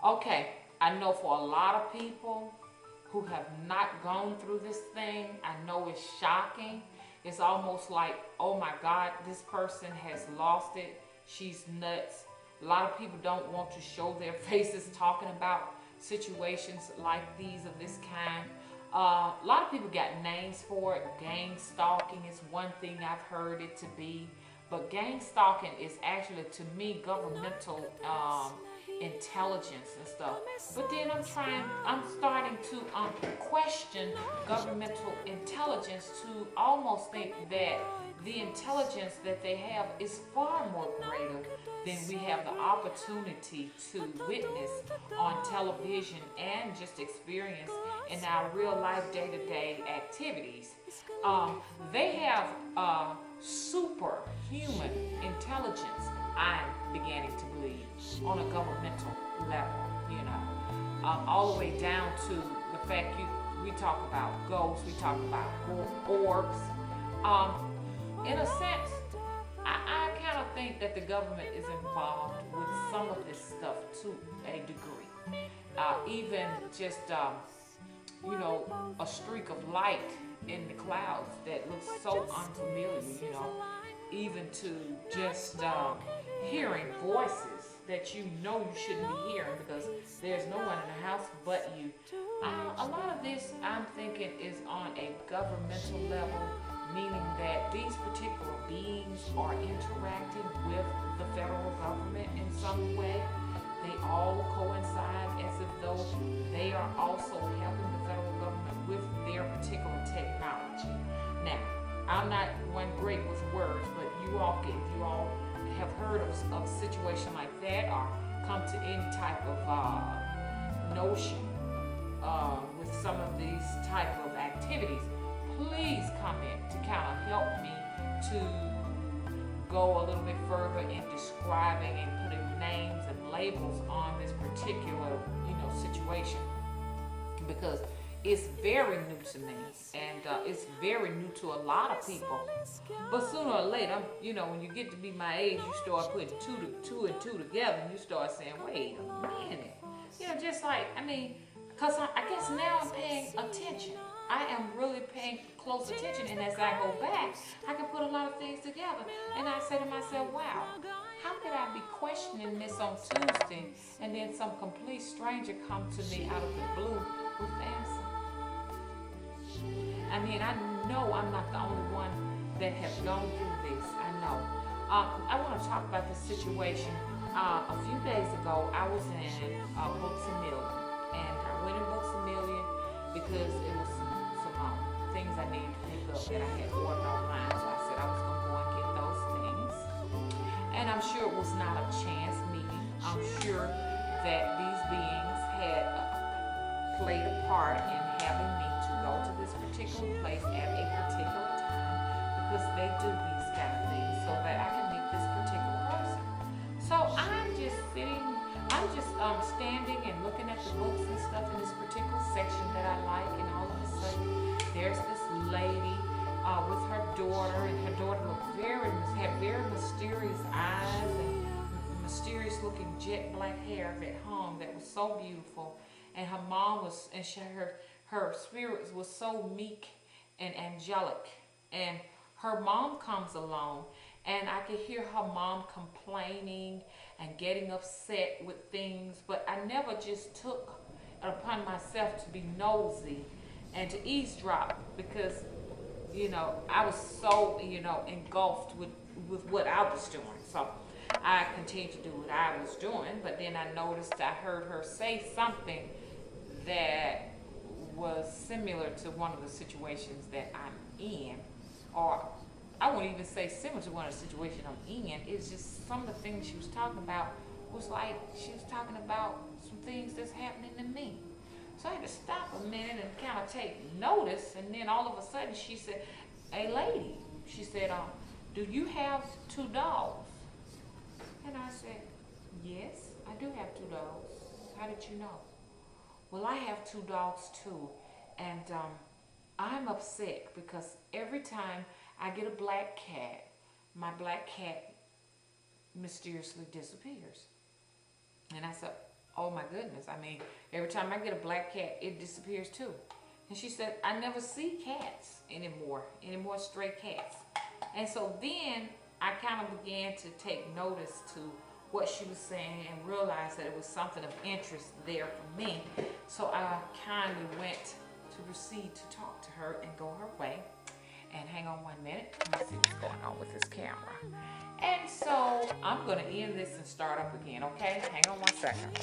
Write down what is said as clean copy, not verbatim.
Okay, I know for a lot of people who have not gone through this thing, I know it's shocking. It's almost like, oh my God, this person has lost it. She's nuts. A lot of people don't want to show their faces talking about situations like these of this kind. A lot of people got names for it. Gang stalking is one thing I've heard it to be. But gang stalking is actually, to me, governmental intelligence and stuff. But then I'm starting to question governmental intelligence to almost think that the intelligence that they have is far more greater than we have the opportunity to witness on television and just experience in our real life day-to-day activities. They have superhuman intelligence, I'm beginning to believe, on a governmental level, you know, all the way down to the fact we talk about ghosts, we talk about orbs. In a sense, I kind of think that the government is involved with some of this stuff to a degree. Even just, a streak of light in the clouds that looks so unfamiliar, even to just hearing voices that you shouldn't be hearing because there's no one in the house but you. A lot of this, I'm thinking, is on a governmental level, meaning that these particular beings are interacting with the federal government in some way. They all coincide as if though they are also helping the federal government with their particular technology. Now, I'm not one great with words, but if you all have heard of a situation like that or come to any type of notion with some of these type of activities, please comment to kind of help me to go a little bit further in describing and putting names and labels on this particular, situation, because it's very new to me and it's very new to a lot of people. But sooner or later, when you get to be my age, you start putting two and two together and you start saying, wait a minute. Just like, because I guess now I'm paying attention. I am really paying close attention, and as I go back, I can put a lot of things together. And I say to myself, wow, how could I be questioning this on Tuesday and then some complete stranger come to me out of the blue with the answer? I know I'm not the only one that has gone through this. I know. I want to talk about this situation. A few days ago, I was in Books A Million, and I went in Books A Million because it was some things I needed to pick up that I had ordered online. So I said I was going to go and get those things. And I'm sure it was not a chance meeting. I'm sure that these beings had played a part in having me to go to this particular place at a particular time, because they do these kind of things so that I can meet this particular person. So I'm just standing and looking at the books and stuff in this particular section that I like, and all of a sudden there's this lady with her daughter, and her daughter had very mysterious eyes and mysterious looking jet black hair that hung, that was so beautiful. And her mom was, and her spirit was so meek and angelic. And her mom comes along, and I could hear her mom complaining and getting upset with things, but I never just took it upon myself to be nosy and to eavesdrop, because I was so engulfed with what I was doing. So I continued to do what I was doing, but then I noticed, I heard her say something that was similar to one of the situations that I'm in, or I won't even say similar to one of the situations I'm in. It's just some of the things she was talking about was like she was talking about some things that's happening to me. So I had to stop a minute and kind of take notice, and then all of a sudden she said, "Hey lady," she said, "do you have 2 dogs?" And I said, "Yes, I do have 2 dogs. How did you know?" "Well, I have 2 dogs too, and I'm upset because every time I get a black cat, my black cat mysteriously disappears." And I said, oh my goodness. I mean, every time I get a black cat, it disappears too. And she said, I never see cats anymore, any more stray cats. And so then I kind of began to take notice to what she was saying and realized that it was something of interest there for me. So I kindly went to proceed to talk to her and go her way. And hang on 1 minute, let me see what's going on with this camera. And so I'm gonna end this and start up again, okay? Hang on 1 second.